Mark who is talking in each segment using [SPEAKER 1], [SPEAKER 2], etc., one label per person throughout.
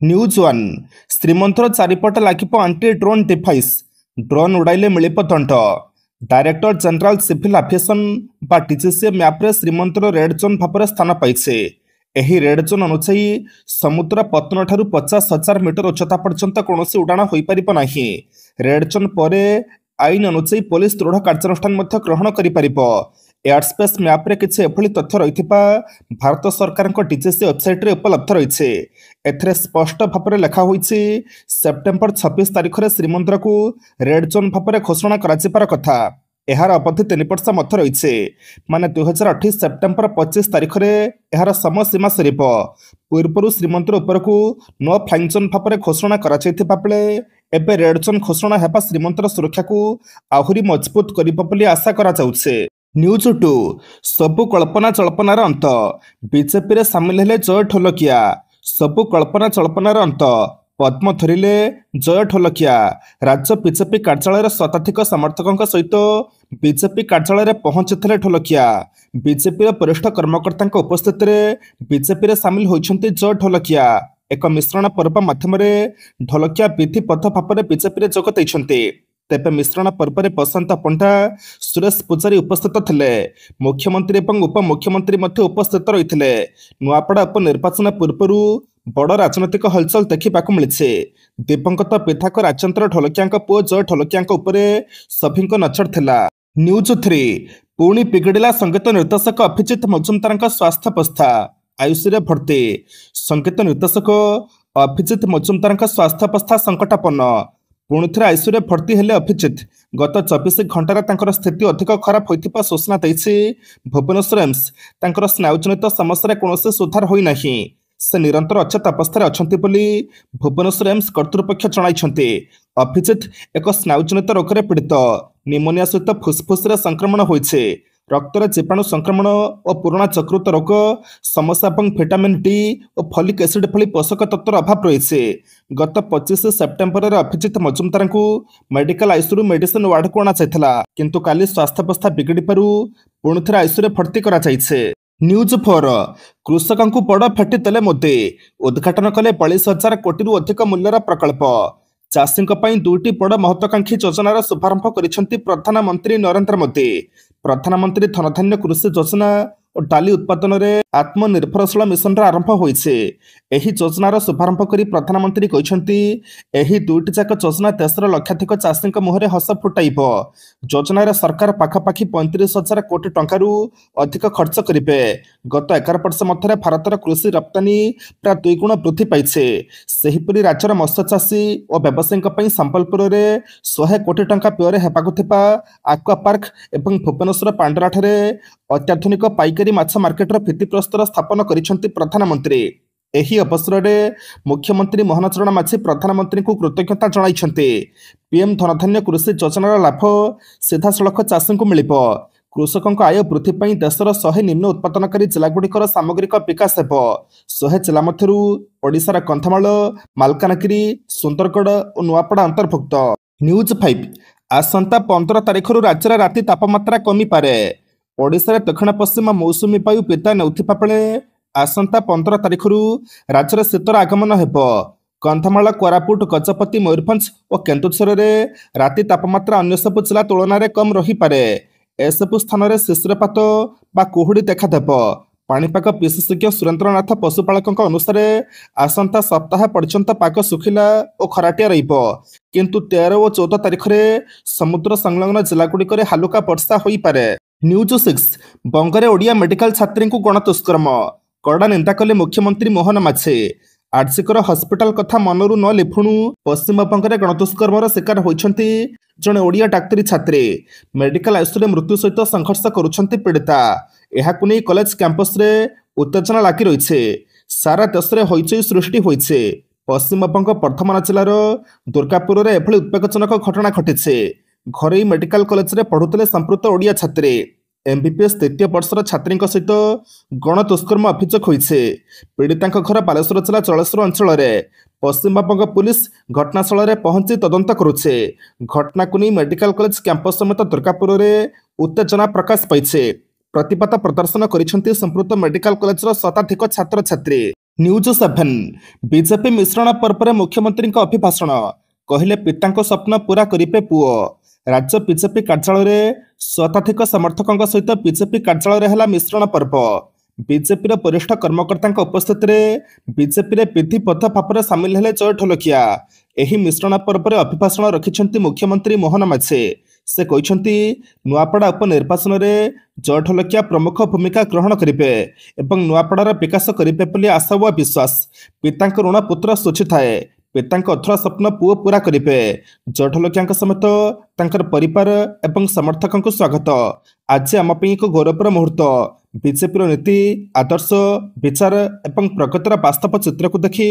[SPEAKER 1] News one श्रीमंतर चारिपट लागिप आंटी ड्रोन डिवाइस ड्रोन उड़ाइले मिलिप दंड डायरेक्टर जनरल सिविल एविएशन बा टीसीसी मैप्रे श्रीमंतर रेड जोन भाव स्थान पाइছে। ଏହି रेड जोन अनुसायी समुद्र पतन ठारू 50,000 मीटर उच्चता पर्यंत कौन उड़ाण हो पार ना। रेड जोन पर आईन अनुसायी पुलिस दृढ़ कार्यानुष्ठान ग्रहण कर एयरस्पेस मैप्रे किसी एभली तथ्य रही भारत सरकार टीसीसी वेबसाइट रे उपलब्ध रही है। स्पष्ट भाव में लिखाई सेप्टेम्बर 26 तारीख में श्रीमंदिर को रेड जोन भाव में घोषणा कर कथा। यार अवधि 3 वर्ष मध्य रही माने 2028 सेप्टेम्बर 25 तारीख में यार समय सीमा सर पूर्व श्रीमंदिर उपरकू नो फ्लाइंग जोन भाव में घोषणा कर रेड जोन घोषणा होगा श्रीमंदिर सुरक्षा को आहरी मजबूत कर आशा कर। न्यूज 2 सबु कल्पना चल्पनार अंत बीजेपी रे सामिल हेले जय ढोलकिया। सबु कल्पना चल्पनार अंत पद्म धरिले जय ढोलकिया। राज्य बीजेपी कार्यालय शताधिक समर्थकों सहित बीजेपी कार्यालय पहुंचते ढोलकिया। बीजेपी वरिष्ठ कर्मकर्ता उपस्थित बीजेपी रे सामिल होइछन्ति जय ढोलकिया। एक मिश्रण पर्व माध्यम ढोलकिया विधिबद्ध भाव में बीजेपी जोग देइछन्ति। तेबे मिश्रण पर्व में बसंत पंडा सुरेश पूजारी उपस्थित थे। मुख्यमंत्री और उपमुख्यमंत्री उपस्थित रही। नुआपड़ा उपनिर्वाचन पूर्व बड़ राजनैतिक हलचल देखा मिली। दिवंगत विधायक राजेन्द्र ढोलकिया पुओ जय ढोलकिया सभी नजर थिला। न्यूज 3 पुणी बिगड़ला संगीत निर्देशक अभिजीत मजुमदार स्वास्थ्य अवस्था आयुष भर्ती। संगीत निर्देशक अभिजीत मजुमदार स्वास्थ्य अवस्था संकटापन्न। पुणी थे आईसीयू भर्ती हेले अभिजीत। गत 24 घंटार स्थिति अधिक खराब होता सूचना देछि भुवनेश्वर एम्स। स्नायुजनित समस्या कौन सुधार होना। से निरंतर अचेत अवस्था अच्छा भुवनेश्वर एम्स कर्तृपक्ष जणाइछन्ति। अभिजीत एक स्नायुजनित रोग में पीड़ित। निमोनिया सहित फुसफुस संक्रमण होइछे। रक्तर जीवाणु संक्रमण और पुराणा चक्रुत रोग समस्या और विटामिन डी और फॉलिक एसिड भली पोषक तत्वर अभाव रही। गत 25 सेप्टेम्बर में अभिजीत मजुमदार को मेडिकल आईसीयू मेडिसिन वार्ड को अणाई किंतु काली स्वास्थ्य अवस्था बिगड़ी पारू पुणी थे आईसीयू भर्ती कराई। न्यूज 4 कृषकों को बड़ फेटी देले मोदी। उद्घाटन कले 42,000 कोटी अधिक मूल्यर प्रकल्प। चाषी दुईटी बड़ महत्वाकांक्षी योजनार शुभारंभ करिसेंति प्रधानमंत्री नरेंद्र मोदी। प्रधानमंत्री धनधान्य कृषि योजना और डाली उत्पादन में आत्मनिर्भरशील मिशन आरंभ होइछे। एही योजनार शुभारंभ करी प्रधानमंत्री कहिसेंति एही दुईटी जाक योजना देशर लक्षाधिक चाषी मुहरे हस फुटाइब। योजनार सरकार पाखापाखि 35,000 कोटी टंकारु अधिक खर्च करिवे। गत 11 वर्ष मध्य भारतर कृषि रप्तानी प्राय 2 गुण वृद्धि पाइछे। सेहिपरि राज्यर मत्स्य चाषी और व्यवसायी संबलपुर में 100 कोटी टंका व्यय हेबाकु थिबा आक्वा पार्क एवं भुवनेश्वर पांडराठे अत्याधुनिक पाइकारी माछ मार्केटर भित्तिप्रस्तर स्थापन करिसेंति प्रधानमंत्री। एही अवसर में मुख्यमंत्री मोहन चरण माझी प्रधानमंत्री को कृतज्ञता जणाइछन्ति। पीएम धनधान्य कृषि योजनार लाभ सीधासलख चाषी को मिलिब। कृषकों आय वृद्धि पर देशर 100 निम्न उत्पादनकारी जिलागुड़िकर सामग्रिक विकास हेब। 100 जिला मध्यरु ओडिशार कंधमाल, मालकानगिरी, सुंदरगढ़ और नुआपड़ा अंतर्भुक्त। न्यूज 5 आसंता 15 तारिखर राज्य राति तापमात्रा कमी पारे। ओडिशा दक्षिण पश्चिम मौसुमी वायु विदाय नेउथिबा बेले आसंता 15 तारिखर राज्य शीतर आगमन हेब। कंधमाल, कोरापुट, गजपति, मयूरभंज और केन्दुझर में राति तापमात्रा अन्य सब जिला तुलन में कम रही पारे। एसबु स्थान में शिशिरपात बा कुहुड़ी देखादेव। पाणीपाग विशेषज्ञ सुरेन्द्रनाथ पशुपालकों अनुसार आसंता सप्ताह पर्यंत पाग सुखिला और खराटिया रहिब किंतु 13 और 14 तारिख में समुद्र संलग्न जिलागुड़िक हालुका वर्षा हो पारे। न्यूज 6 बंगरे ओडिया मेडिकल छात्री को गणदुष्कर्म कड़ा निंदा कले मुख्यमंत्री मोहन माझी। आर्सिकर हस्पिटाल कथा मनरू न लिफुणु पश्चिमबंग गणदुष्कर्मर शिकार होइछन्ति जड़े ओडिया डाक्तरी छात्री। मेडिकल आईसीयू मृत्यु सहित संघर्ष करुछन्ति पीड़िता। एहाकु नै कॉलेज कैंपस रे उत्तेजना लागी रही। सारा देश में हईचई सृष्टि होइछे। पश्चिमबंग वर्धमान जिलार दुर्गापुर में एभली उद्वेगजनक घटना घटी। घरे मेडिकल कॉलेज रे पढ़ुते संपृक्त ओडिया छात्री एमबीबीएस 3य वर्षर छात्री सहित गणदुष्कर्म अभियोग होइछे। पीड़िता घर बालेश्वर जिला जलेश्वर अंचल में पश्चिमबंग पुलिस घटनास्थल में पहुंची तदंत करुछे। घटना को नहीं मेडिकल कॉलेज कैंपस समेत दुर्गापुर में उत्तेजना प्रकाश पाइछे। प्रतिबाद प्रदर्शन करिसेंति संपृक्त मेडिकल कॉलेजर शताधिक छात्र छात्री। न्यूज 7 बीजेपी मिश्रण पर्व पर मुख्यमंत्री अभिभाषण कहले पिता स्वप्न पूरा करिपे पुओ। राज्य बीजेपी कार्यालय शताधिक समर्थकों सहित बीजेपी कार्यालय है मिश्रण पर्व। बीजेपी वरिष्ठ कर्मकर्ता उपस्थित बीजेपी विधिबद्ध भाव में सामिल हेले जय ढोलकिया। एही मिश्रण पर्व में अभिभाषण रखिंट मुख्यमंत्री मोहन माझे। से कहते नुआपड़ा उपनिर्वाचन में जय ढोलकिया प्रमुख भूमिका ग्रहण करेंगे एवं नुआपड़ार विकास करेंगे बोली आशा व विश्वास। पिता ऋण पुत्र शोची थाए, पिता अथवा स्वप्न पुओ पूरा करेंगे। जय ढोलकिया समेत तांकर परिवार एवं समर्थकों को स्वागत। आज आम एक गौरवर मुहूर्त। बीजेपी नीति आदर्श विचार एवं प्रगतिर बास्तव चित्र को देखि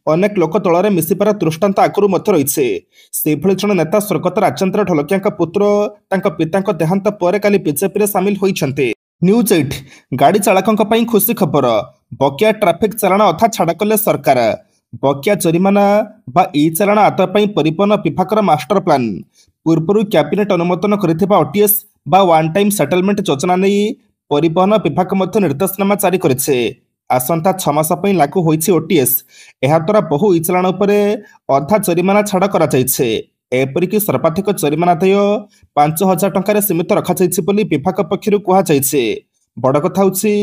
[SPEAKER 1] अनेक लोक दल में मिशिबार दृष्टांत आगुरी रही से जन नेता स्वर्गत राजेन्द्र ढोलकिया पुत्र तांका पिता देहांत पर काली बीजेपी सामिल होइछन्ते। न्यूज 8 गाड़ी चालकों खुशी खबर। बकिया ट्राफिक चालाण अथा छाड़ कले सरकार। बकिया जरिमाना बा ई चालाण आदाय परिवहन विभाग मास्टर प्लान पूर्व कैबिनेट अनुमोदन करथिबा ओटीएस बा वन टाइम सेटलमेंट योजना नहीं परिवहन विभाग मध्य निर्देशनामा जारी करेছে। आसंता 6 मास लागू होइछि ओटीएस। एहा द्वारा बहु ई चालाण उपरे अधा जरिमाना छाड़ करा जाइछे। एपरिक सर्वाधिक जरिमाना देय 5000 टंका सीमित रखा जाइछि बोली विभाग पक्षरु कहा जाइछे। बड़ कथा होछि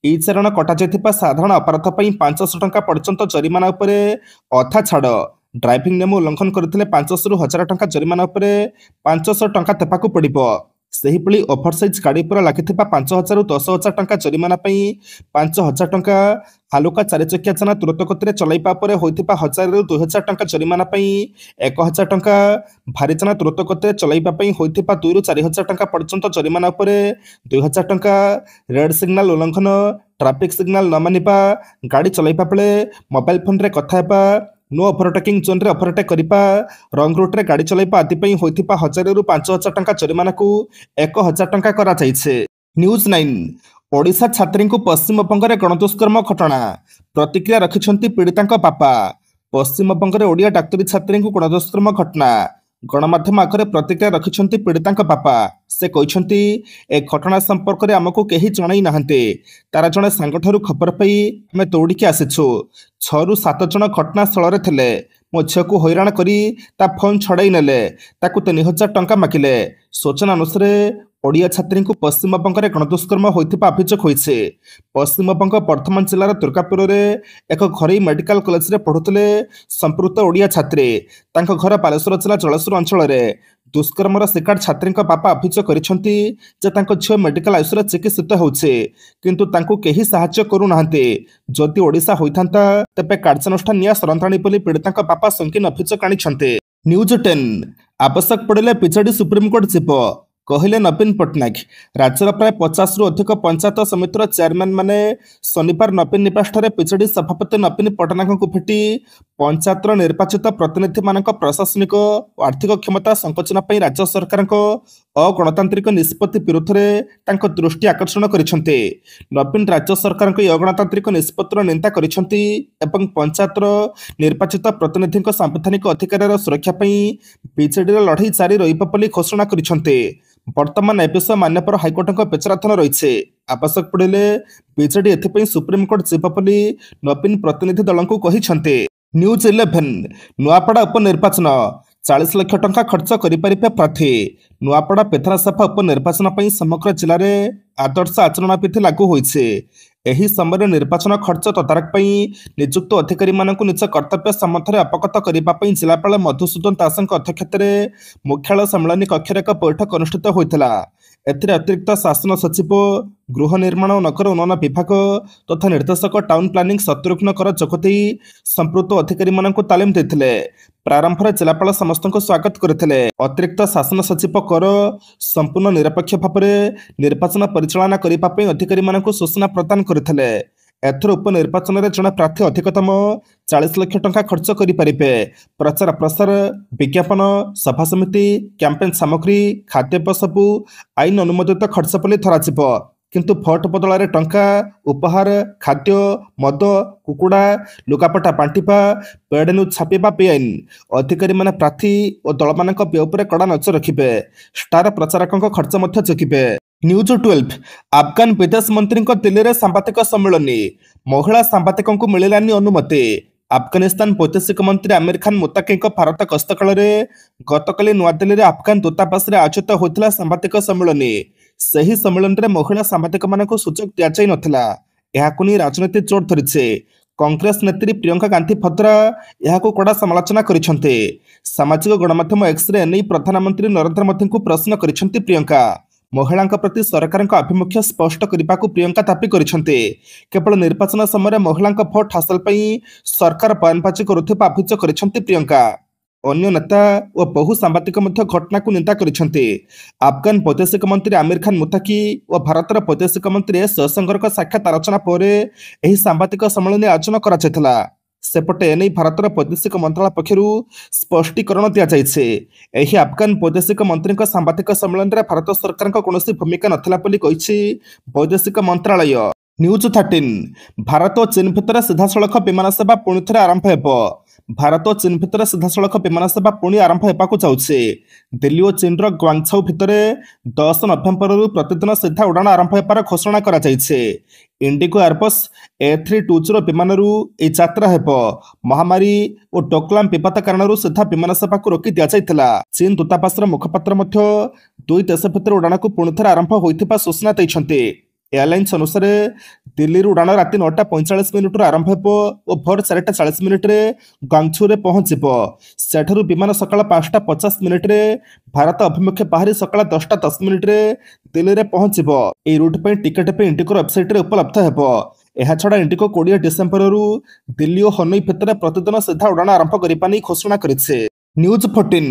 [SPEAKER 1] ई चालाण कटा जाइथिबा साधारण अपराध पई 500 टंका पर्यंत जरिमाना उपरे अधा छाड़। ड्राइविंग नियम उल्लंघन करथिले 500 रु 1000 टंका जरिमाना उपरे 500 टंका देबाकू पड़िबो। सेहिपरि ओभरसाइज गाड़ी पर लागिथिबा 5000 रु 10000 टंका जरिमाना पई 5000 टंका। हालुका 4 चकिया जान तुरंत गति चलाइबा परे होइथिबा 1000 रु 2000 टंका जरिमाना पई 1000 टंका। भारी जान तुरंत गति चलाइबा पई होइथिबा 2 रु 4000 टंका पर्यंत जरिमाना उपरे 2000 टंका। रेड सिग्नल उल्लंघन, ट्रैफिक सिग्नल न मानिबा, गाड़ी चलाइबा बेले मोबाइल फोन रे कथा हेबा, नो ओभरटेकिंग जोन रे ओभरटेक करिपा, रंग रूट रे गाड़ी चलाइबा आदि पई होइथिबा 1000 रु 5000 टंका जरिमाना को 1000 टंका करा जाइछे। न्यूज 9 ओडिशा छात्री को पश्चिमबंग में गणदुष्कर्म घटना प्रतिक्रिया रखिछन्ति पीड़िता बापा। पश्चिमबंग में ओडिया डाक्तरी छात्री को गणदुष्कर्म घटना गणमाध्यम आगे प्रतिक्रिया रखिछन्ति पीड़िता बापा। से कहते ए घटना संपर्क में आमको कहीं जणाई नाहंते। तार जड़े सांग ठारू खबर पाई आम दौड़िकी आसीछु। 6 रु 7 जन घटनास्थल में थिले। मो झील को हैरान करी ता फोन छड़ाई नेले, ताकू 3000 टंका मागिले। सूचना अनुसार ओडिया छात्री को पश्चिमबंग में गणदुष्कर्म होइथिबा अभियोग होइछे। पश्चिमबंग वर्धमान जिलार दुर्गापुर में एक घरोई मेडिकल कॉलेज में पढ़ुले संपृक्त ओडिया छात्री। तांको घर बालेश्वर जिला जलसुर अंचल में दुष्कर्मर शिकार छात्री बापा अभियोग करिसेंति जे तांको झील मेडिकल आयुष चिकित्सित होउछे, किंतु तांको केही सहायता करू नाहंते। जदि ओडिशा होइथांता तेबे कार्यानुष्ठान निया सरंताणी बोली पीड़िता बापा संकीन अभियोग आनिछन्ते। न्यूज 10 आवश्यक पड़े बीजेडी सुप्रीमकोर्ट जीव कहले नवीन पट्टनायक। राज्यर प्राय 50 रु अधिक पंचायत समितिर चेयरमैन माने शनिवार नवीन निवास बीजेडी सभापति नवीन पट्टनायक को भेटी पंचायत निर्वाचित प्रतिनिधि मान प्रशासनिक और आर्थिक क्षमता संकोचन पर राज्य सरकार अगणतांत्रिक निष्पत्ति विरुद्ध में दृष्टि आकर्षण करिसेंते। नवीन राज्य सरकार अगणतांत्रिक निष्पत्तिर निंदा करिसेंति एवं पंचायत निर्वाचित प्रतिनिधि सांविधानिक अधिकार सुरक्षा बीजेडी लड़ाई जारी रहिबा बोली घोषणा करिसेंते। वर्तमान ए विषय मान्यवर हाइकोर्ट विचाराधीन रही। आवश्यक पड़े बीजेडी एथि सुप्रीमकोर्ट जीव बोली नवीन प्रतिनिधि दल को कहिसेंते। न्यूज 11 नुआपड़ा उपनिर्वाचन 40 लाख टंका खर्च करिपारिबे प्रार्थी। नुआपड़ा विधानसभा उपनिर्वाचन पर समग्र जिले में आदर्श आचरण विधि लागू होइछे। एही समय निर्वाचन खर्च तदारख नियुक्त अधिकारी मानक निज कर्तव्य सम्बन्ध में अवगत करने जिलापाल मधुसूदन दास अध्यक्षत मुख्यालय सम्मेलन कक्ष एक बैठक अनुष्ठित होता। अतिरिक्त शासन सचिव गृह निर्माण और नगर उन्नयन विभाग तथा निर्देशक टाउन प्लानिंग शत्रुघ्न कर जोगदे संपृक्त अधिकारी मानक तालीम देते। प्रारंभ में जिलापाल समस्त स्वागत करते। अतिरिक्त शासन सचिव कर संपूर्ण निरपेक्ष भाव में निर्वाचन परिचालना करने अधिकारी मानक सूचना प्रदान करते। एथर उपनिर्वाचन में जड़े प्रार्थी अधिकतम 40 लाख टंका खर्च करेंगे। प्रचार प्रसार, विज्ञापन, सभा समिति, कैंपेन सामग्री, खाद्य सबू आईन अनुमोदित खर्च बोली धराजिब, किंतु भोट बदल टंका, उपहार, खाद्य, मद, कुकुड़ा, लुगापटा बांटिबा, पेड न्यूज छापिबा बेआईन। अधिकारी माने प्रार्थी और दल मान व्यय पर कड़ा नजर रखिबे। स्टार प्रचारकों खर्च जगिबे। न्यूज 12 अफगान विदेश मंत्री दिल्ली में सांबादिक सम्मेलन महिला सांबादिकों मिलानी अनुमति अफगानिस्तान वैदेशिक मंत्री आमिर खान मुताकी भारत गस्त काल गतकाली नुआदिल्ली में अफगान दूतावास आयोजित होता सांबादिक सम्मेलन से सम्मेलन में महिला सांबादिक मानक सुजोग दि जाई नथिला। एहाकु नहीं राजनीति जोर धरी कांग्रेस नेत्री प्रियंका गांधी भद्रा यह कड़ा समालोचना करिसेंते। सामाजिक गणमाध्यम एक्स रे एने प्रधानमंत्री नरेंद्र मोदी को प्रश्न करिसेंते प्रियंका। महिला प्रति सरकार आभिमुख्य स्पष्ट करने को प्रियंका दाबी करिसेंते। केवल निर्वाचन समय महिला भोट हासिल पई सरकार बयानबाजी करुथिबा अभियोग करिसेंते प्रियंका। अन्य नेता और बहु सांबादिक घटना को निंदा करिसेंते। अफगान वैदेशिक मंत्री आमिर खान मुताकी और भारतर वैदेशिक मंत्री एस जयशंकर साक्षात आलोचना पर एही सांबादिक सम्मेलन आयोजन करा सेपटे एने भारतर वैदेशिक मंत्रालय पक्षर स्पष्टीकरण दि जाइए। एही अफगान वैदेशिक मंत्री सांबादिक सम्मेलन में भारत सरकार कौन भूमिका नथिला बोली कहिछि वैदेशिक मंत्रालय। न्यूज 13 भारत और चीन भितर सीधासलख विमान सेवा पुणी थे आरंभ हो। भारत और चीन भितर सीधासलख विमान सेवा पुणी आरंभ होगा जाउछे। दिल्ली और चीन ग्वांगझौ भितर 10 नवेम्बर प्रतिदिन सीधा उड़ाण आरंभ होबार घोषणा करा जाइछे। इंडिगो एयरबस A320 विमान यात्रा हेब। महामारी और डोकलाम विवाद कारण सीधा विमान सेवा को रोकी दि जाइथिला। चीन दूतावास मुखपात्र दुई देश भितर उड़ाण को पुणी थे आरंभ होइथिबा सूचना दैछन्ते। एयरलाइंस अनुसार दिल्ली उड़ाण राति 9:45 आरंभ हो और भोर 4:40 ग्वांगझौ पहुंचब। सेठू विमान सकाल 5:50 भारत अभिमुखे बाहरी सकाल 10:10 दिल्ली में पहुंचब। यह रूट पर टिकेट पे इंडिगो वेबसाइट उपलब्ध हो। यह छड़ा इंडिगो 20 डिसेम्बर दिल्ली और हनोई भितर प्रतिदिन सीधा उड़ाण आरंभ करने घोषणा करिছে। न्यूज 14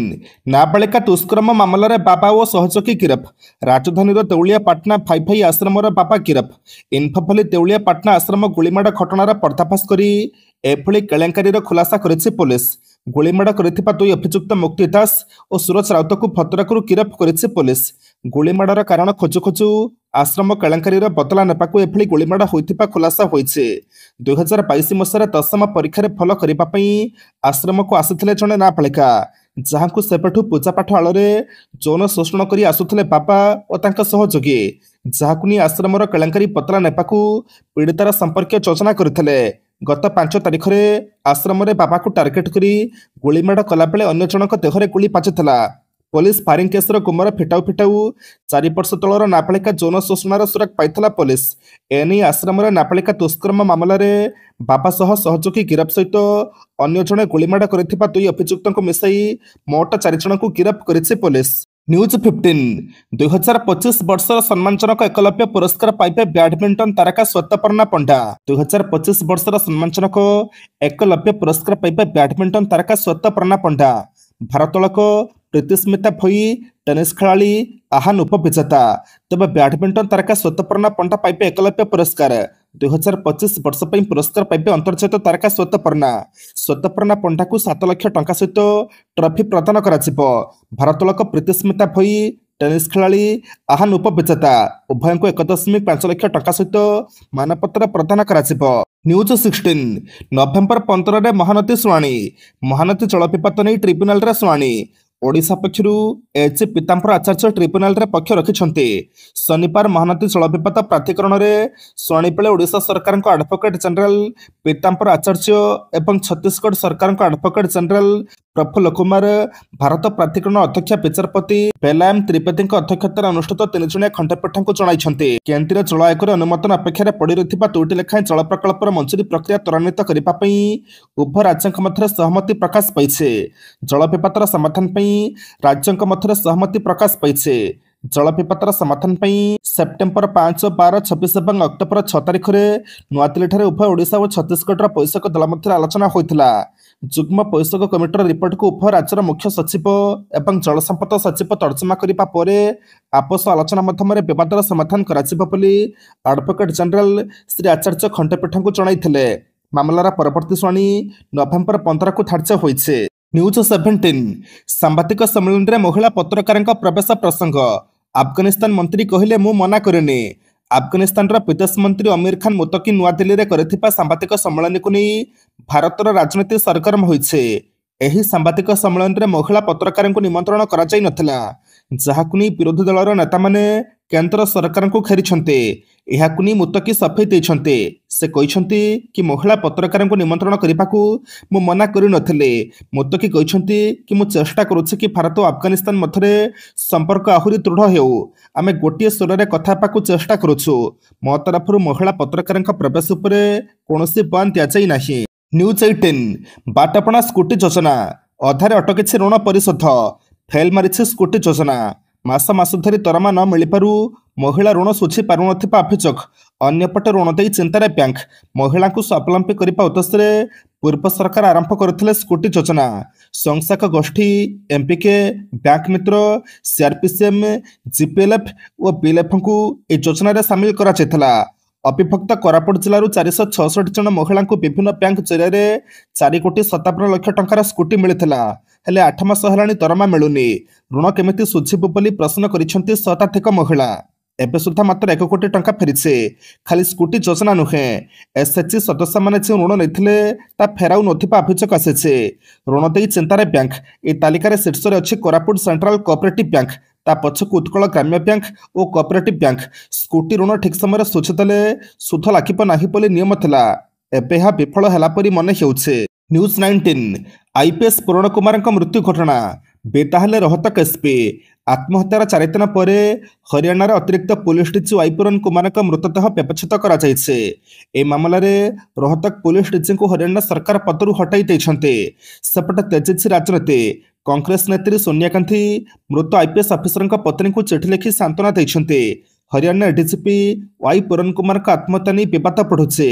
[SPEAKER 1] नाबालिका दुष्कर्म मामला बाबा और सहयोगी गिरफ। राजधानी देउलिया पाटना भाई भाई आश्रम बाबा गिरफ। इनफाफली देउलिया पाटना आश्रम गुलीमाड़ घटनार पर्दाफाश कर एभली केलेंकारी खुलासा करिछि पुलिस। गुलीमाड़ करथिबा दुई अभियुक्त मुक्ति दास और सूरज राउत को भद्रकरू गिरफ करिछि पुलिस। गुलीमाड़र कारण खोजु खोजु आश्रम केलेंकारी बदला नेबाकू एभली गुलीमाड़ होइथिबा खुलासा होइछि। 2022 मसीह दशम परीक्षा फल करने आश्रम को आसिथिले जणे नाबालिका जहां सेपठू पूजापाठ आଳରେ ଯୌନ ଶୋଷଣ କରି ଆସୁଥିଲେ ବାବା ଓ ତାଙ୍କ ସହଯୋଗୀ। ଯାହାକୁ ନେଇ ଆଶ୍ରମର କେଲେଙ୍କାରୀ ବଦଲା ନେବାକୁ ପୀଡ଼ିତାର ସମ୍ପର୍କୀୟ ଯୋଜନା କରିଥିଲେ। ଗତ 5 ତାରିଖରେ ଆଶ୍ରମରେ ବାବାକୁ ଟାର୍ଗେଟ କରି ଗୁଳିମାଡ଼ କଲାବେଳେ ଅନ୍ୟ ଜଣଙ୍କ ଦେହରେ ଗୁଳି ବାଜିଥିଲା। पुलिस फायरिंग केसर गुमर फिटाऊ फिटाऊ 4 वर्ष तलर नाबालिका यौन शोषणार सुराग पाइला पुलिस। एने आश्रम नाबालिका दुष्कर्म मामलें बाबा सह सहयोगी गिरफ सहित अन्य जड़े गुलीमाड़ कर दुई अभियुक्त को मिसाई मोट 4 जन को गिरफ करिछि पुलिस। न्यूज 15 2025 वर्षर सम्मानजनक एकलव्य पुरस्कार पाइबे बैडमिंटन तारका स्वतपर्णा पंडा। 2025 वर्षर सम्मानजनक एकलव्य पुरस्कार पाइबे बैडमिंटन तारका स्वतपर्णा पंडा। भारतलक प्रीतिस्मिता भोई टेनिस खेलाड़ी आहान उपविजेता। तेज बैडमिंटन तारका स्वतपर्णा पंडा पाइबे एकलव्य पुरस्कार। 2025 वर्ष पर पुरस्कार पाइबे अंतर्जातीय तारका स्वतपर्णा पंडा को 7 लाख टंका सहित ट्रॉफी प्रदान करा। भारतलक प्रीतिस्मिता भोई टेनिस खेलाड़ी आहान उपविजेता उभय को 1.5 लाख टंका सहित मानपत्र प्रदान करा। न्यूज 16 नवेम्बर 15 महानदी शुणाणी। महानदी जल विवाद नहीं ट्रिब्यूनाल रे शुणाणी। ओडिशा पक्षर एच पीताम्बर आचार्य ट्रिब्यूनाल रे पक्ष रखिछन्ते। शनिवार महानदी जल विवाद प्राधिकरण रे शुणाणी बेले ओडिशा सरकार एडवोकेट जनरल पीताम्बर आचार्य एवं छत्तीसगढ़ सरकार एडवोकेट जनरल प्रफुल्ल कुमार भारत प्राधिकरण अध्यक्ष विचारपति बेलायम त्रिवेदी अध्यक्षतार अनुष्ठित 3 जणिया खंडपीठ को जणाइछन्ते। केन्द्रीय जल आयोगर अनुमोदन अपेक्षा पड़ी रहिଥିବା 2टी लेखाएं जल प्रकल्पर मंजूरी प्रक्रिया त्वरान्वित करने उभय राज्यों मध्य सहमति प्रकाश पाइছে। जल विवादर समाधान राज्यों मध्य सहमति प्रकाश पाइছে। जल विवादर समाधान सेप्टेम्बर 5, 12, 26 और अक्टोबर 6 तारिख में नुआदिल्ली उभय ओडिशा और छत्तीसगढ़ पैसक दल मध्य आलोचना होता। जुग्म पैसक कमिटर रिपोर्ट को उभय राज्यर मुख्य सचिव एवं जल संपद सचिव तर्जमा करने पर आपस आलोचना माध्यम विवादर समाधान एडवोकेट जनरल श्री आचार्य खंडपीठ को जणाइथिले। मामलार परवर्ती शुणाणी नवेम्बर 15 को धार्य होइছে। न्यूज 17 सांबादिक सम्मेलन में महिला पत्रकार प्रवेश प्रसंग। अफगानिस्तान मंत्री कहले मु मना करेनी। अफगानिस्तान विदेश मंत्री आमिर खान मुतकी नुआदिल्ली में करथिबा सांबादिक सम्मेलन को नहीं भारतर राजनीति सरगरम होइছে। एही सांबादिक सम्मेलन में महिला पत्रकार को निमंत्रण करा जाई नथिला। जहाकु नहीं विरोधी दलर नेता माने केंद्र सरकार को घेरी एहाकु नहीं मुतकी सफेई देइछन्ते। से कहिछन्ते कि महिला पत्रकार को निमंत्रण करने को मु मना करि नथिले। मुतकी कहिछन्ते कि मु चेष्टा करूछि कि भारत और अफगानिस्तान मध्य संपर्क आहुरी दृढ़ हेउ। आमे गोटे स्वर में कथा पाकु चेष्टा करूछु। मो तरफ महिला पत्रकार प्रवेश उपरे कोनोसी बयान दियाजाई नाही। न्यूज 18 बाटापणा स्कूटी योजना अधारे अटकी ऋण परिशोध फेल मारिछि स्कूटी योजना। मास मास धरी दरमा न मिलू महिला ऋण सुझी पारुन अभियोग। अन्यपटे ऋण दे चिंतार बैंक महिला को स्वावलंबी करने उद्देश्य पूर्व सरकार आरंभ करथिले स्कूटी योजना। संस्थाक गोष्ठी एमपीके बैंक मित्र सीआरपीसीएम जीपीएलएफ और बीएलएफ को यह योजना सामिल करा। अविभक्त कोरापुट जिलूर 466 जन महिला विभिन्न बैंक जरिए 4,57,00,000 टंकार स्कूटी मिलता हेले 8 मास हेलाणी दरमा मिलुनी। ऋण केमिति सुझिबु बोली प्रश्न करिसेंती शताधिक महिला। एबे सुधा मात्र 1 कोटी टंका फेरीছে। खाली स्कूटी योजना नुहे एसएचजी सदस्य माने जे ऋण नैथिले ता फेराउ नथिबा अभियोग आसेছে। ऋण देई चिंतार बैंक ए तालिकार शीर्ष रे अछि कोरापुट सेंट्रल कोऑपरेटिव बैंक ता पछक उत्कल ग्राम्य बैंक और कोऑपरेटिव बैंक। स्कूटी ऋण ठीक समय सुझिदेले सुध लागिब नाही बोली नियम थिला। एबे हा विफल होला परी मन हेउछे। न्यूज 19 आईपीएस पूर्ण कुमार मृत्यु घटना बेताहले रोहतक एसपी आत्महत्यार 4 दिन पर हरियाणार अतिरिक्त पुलिस डीजी वाई पूरण कुमार मृतदेह व्यवच्छेद कर मामलें रोहतक पुलिस डीजी को हरियाणा सरकार पदरू हटाई देते। सेपटे तेजिछि राजनीति। कांग्रेस नेत्री सोनिया गांधी मृत आईपीएस अफिसर पत्नी को चिठी लिखि सांत्वना देते। हरियाणा एडीजीपी वाई पूरण कुमार आत्महत्या नहीं बद बढ़ुचे।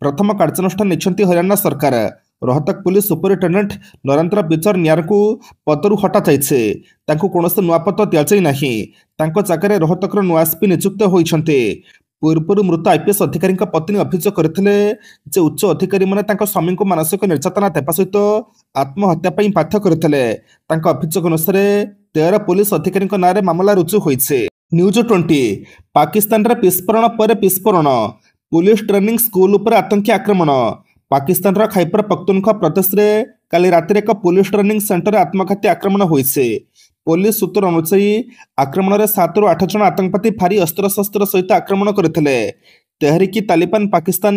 [SPEAKER 1] प्रथम कार्यानुष्ठान नहीं हरियाणा सरकार। रोहतक पुलिस सुपरिटेडेंट नरेंद्र बिचर नियार को पदरू हटा जाइछे। तांको कोनोसी नुआ पद दियाजाई नाही। तांको जागारे रोहतकर नुआ एसपी नियुक्त होइछन्ते। पूर्व मृत आईपीएस अधिकारी पत्नी अभियोग करथिले जे उच्च अधिकारी माने तांको स्वामी को मानसिक निर्यातना देवा सहित आत्महत्या पई बाध्य करथिले। तांको अभियोग अनुसार 13 पुलिस अधिकारी नारे मामला रुजु होइछे। न्यूज 20 पाकिस्तान रे विस्फोरण पर विस्फोरण पुलिस ट्रेनिंग स्कूल उपर आतंकी आक्रमण। पाकिस्तान खैबर पख्तूनख्वा प्रदेश में काली रात एक पुलिस ट्रेनिंग सेंटर आत्मघाती आक्रमण होइছে। पुलिस सूत्र अनुसार आक्रमण में 7 ରୁ 8 जन आतंकवादी भारी अस्त्रशस्त्र सहित आक्रमण करथिले। तेहरिकी तालिबान पाकिस्तान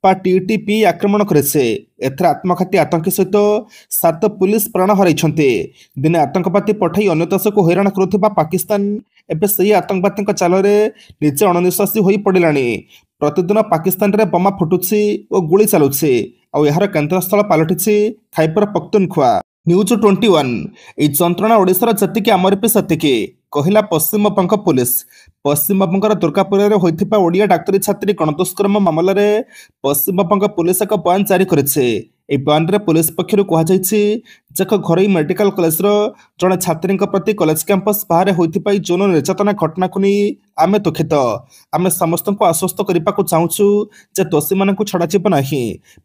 [SPEAKER 1] पा टीटीपी आक्रमण करेছে। एथर आत्मघाती आतंकी सहित 7 पुलिस प्राण हराइछन्ते। दिने आतंकवादी पठाई अन्य देश को हैरान करुथिबा पाकिस्तान एबे सही आतंकवादी चाल निजे अणनिश्वासी होई पड़िलानी। प्रतिदिन पाकिस्तान रे बमा फुटुछि और गुली चलुछि और यार केन्द्रस्थल पलटिछि खैबर पख्तूनख्वा। न्यूज 21 ए जंत्रणा ओडिशार जतिके आमरपी सतिके कहला पश्चिमबंग पुलिस। पश्चिमबंगर दुर्गापुर में होइथिबा ओडिया डाक्तरी छात्री गणदुष्कर्म मामला रे पश्चिमबंग पुलिस एक बयान जारी करिছে। ए बयान रे पुलिस पक्षरु कहा जायछि जे घरोई मेडिकल कॉलेज जड़े छात्री प्रति कॉलेज कैंपस बाहर होइथिबा जौन निर्यातना घटना को नहीं आमे दुखित। आमे समस्त को आश्वस्त करने को चाहूँ जे दोषी मान छड़ा जीव ना।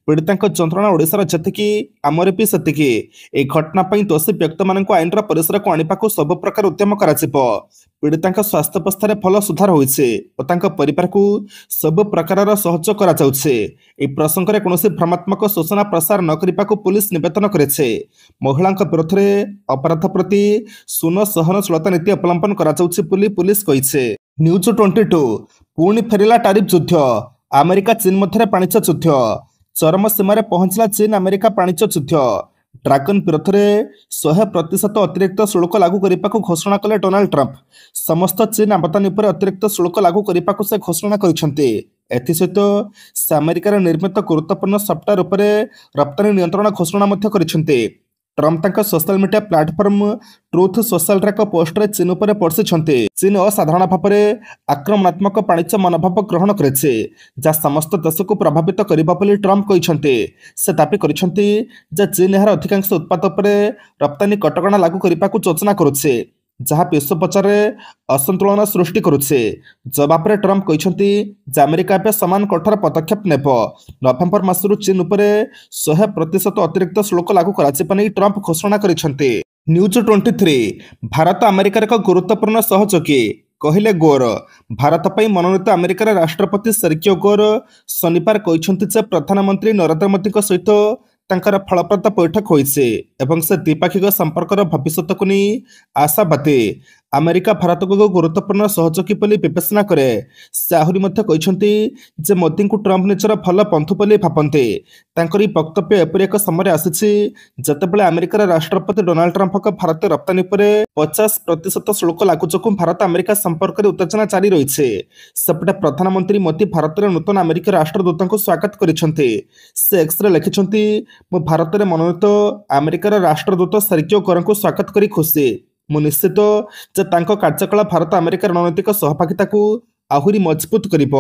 [SPEAKER 1] पीड़िता जंत्रणा ओडिशार जतिकी आमर भी सेतिकी। ए घटना दोषी व्यक्ति मान आईन परिसर को आने को सब प्रकार उद्यम करा। पीड़िता स्वास्थ्य अवस्था भल सुधार होइছে और परिवार को सब प्रकार सहयोग करा जाउছে। ए प्रसंग में कौन भ्रमात्मक सूचना प्रसार न करने को पुलिस निवेदन करेছে। महिला विरोध में अपराध प्रति शून्य सहनशीलता नीति अवलंबन करा जाउছে बोली पुलिस कहिছে। न्यूज 22 पुणी फेरिला टारिफ युद्ध अमेरिका चीन मध्य वाणिज्य युद्ध। चरम सीमार पहुंचला चीन अमेरिका वाणिज्य युद्ध। ड्रागन विरोध में 100% अतिरिक्त शुल्क लागू करने को घोषणा कले डोनाल्ड ट्रंप। समस्त चीन आमदानी पर अतिरिक्त शुल्क लागू करने को से घोषणा करछन्ते। एथिसहित से अमेरिकार निर्मित गुरुत्वपूर्ण सफ्टवेयर उपर रप्तानी नियंत्रण घोषणा मध्य करछन्ते। ट्रंप तांका social media platform truth social रे पोस्ट रे चीन उपर पर्सिछन्ते। चीन असाधारण भाव में आक्रमणात्मक वाणिज्य मनोभाव ग्रहण करेছে जा समस्त देश को प्रभावित करिबा बोली ट्रंप कहिछन्ते। से दाबी करिछन्ते जे चीन यार अधिकांश उत्पाद उपर रप्तानी कटकणा लागू करने को योजना करुছে जहाँ विश्व बजार में असंतुलन सृष्टि करुছে। जवाब में ट्रंप कहते जे अमेरिका एवं समान कठोर पदक्षेप नेब। नवेम्बर मासरू चीन उपर 100% अतिरिक्त शुल्क लागू कर ट्रंप घोषणा करिसेंते। न्यूज 23 भारत अमेरिकार एक गुरुत्वपूर्ण सहयोगी कहले गोर। भारत पर मनोनीत अमेरिकार राष्ट्रपति सेर्गियो गोर शनिवार कहते जे प्रधानमंत्री नरेंद्र मोदी सहित तांकर फलप्रद बैठक होइছে एवं से द्विपाक्षिक संपर्कर भविष्य को नहीं आशावादी। ଆମେରିକା ଭାରତକୁ ଏକ ଗୁରୁତ୍ୱପୂର୍ଣ୍ଣ ସହଯୋଗୀ ବୋଲି ବିବେଚନା କରେ। ସେ ଆହୁରି ମଧ୍ୟ କହିଛନ୍ତି ଯେ ମୋଦିଙ୍କୁ ଟ୍ରମ୍ପ ନିଜର ଭଲ ବନ୍ଧୁ ବୋଲି ଭାବନ୍ତି। ତାଙ୍କର ଏହି ବକ୍ତବ୍ୟ ଏପରି ଏକ ସମୟରେ ଆସିଛି ଯେତେବେଳେ ଆମେରିକାର ରାଷ୍ଟ୍ରପତି ଡୋନାଲ୍ଡ ଟ୍ରମ୍ପଙ୍କ ଭାରତୀୟ ରପ୍ତାନୀ ଉପରେ 50% ଶୁଳ୍କ ଲାଗୁ ଯୋଗୁଁ ଭାରତ ଆମେରିକା ସମ୍ପର୍କରେ ଉତ୍ତେଜନା ଜାରି ରହିଛି। ସେପଟେ ପ୍ରଧାନମନ୍ତ୍ରୀ ମୋଦି ଭାରତରେ ନୂତନ ଆମେରିକା ରାଷ୍ଟ୍ରଦୂତଙ୍କୁ ସ୍ୱାଗତ କରିଛନ୍ତି। ସେ ଏକ୍ସରେ ଲେଖିଛନ୍ତି, ମୁଁ ଭାରତରେ ମନୋନୀତ ଆମେରିକାର ରାଷ୍ଟ୍ରଦୂତ ସେର୍ଗିଓ ଗୋରଙ୍କୁ ସ୍ୱାଗତ କରି ଖୁସି। ମୁଁ ନିଶ୍ଚିତ ଯେ ତାଙ୍କ କାର୍ଯ୍ୟକଳାପ ଭାରତ ଆମେରିକା ରଣନୈତିକ ସହଭାଗିତାକୁ ଆହୁରି ମଜବୁତ କରିବ।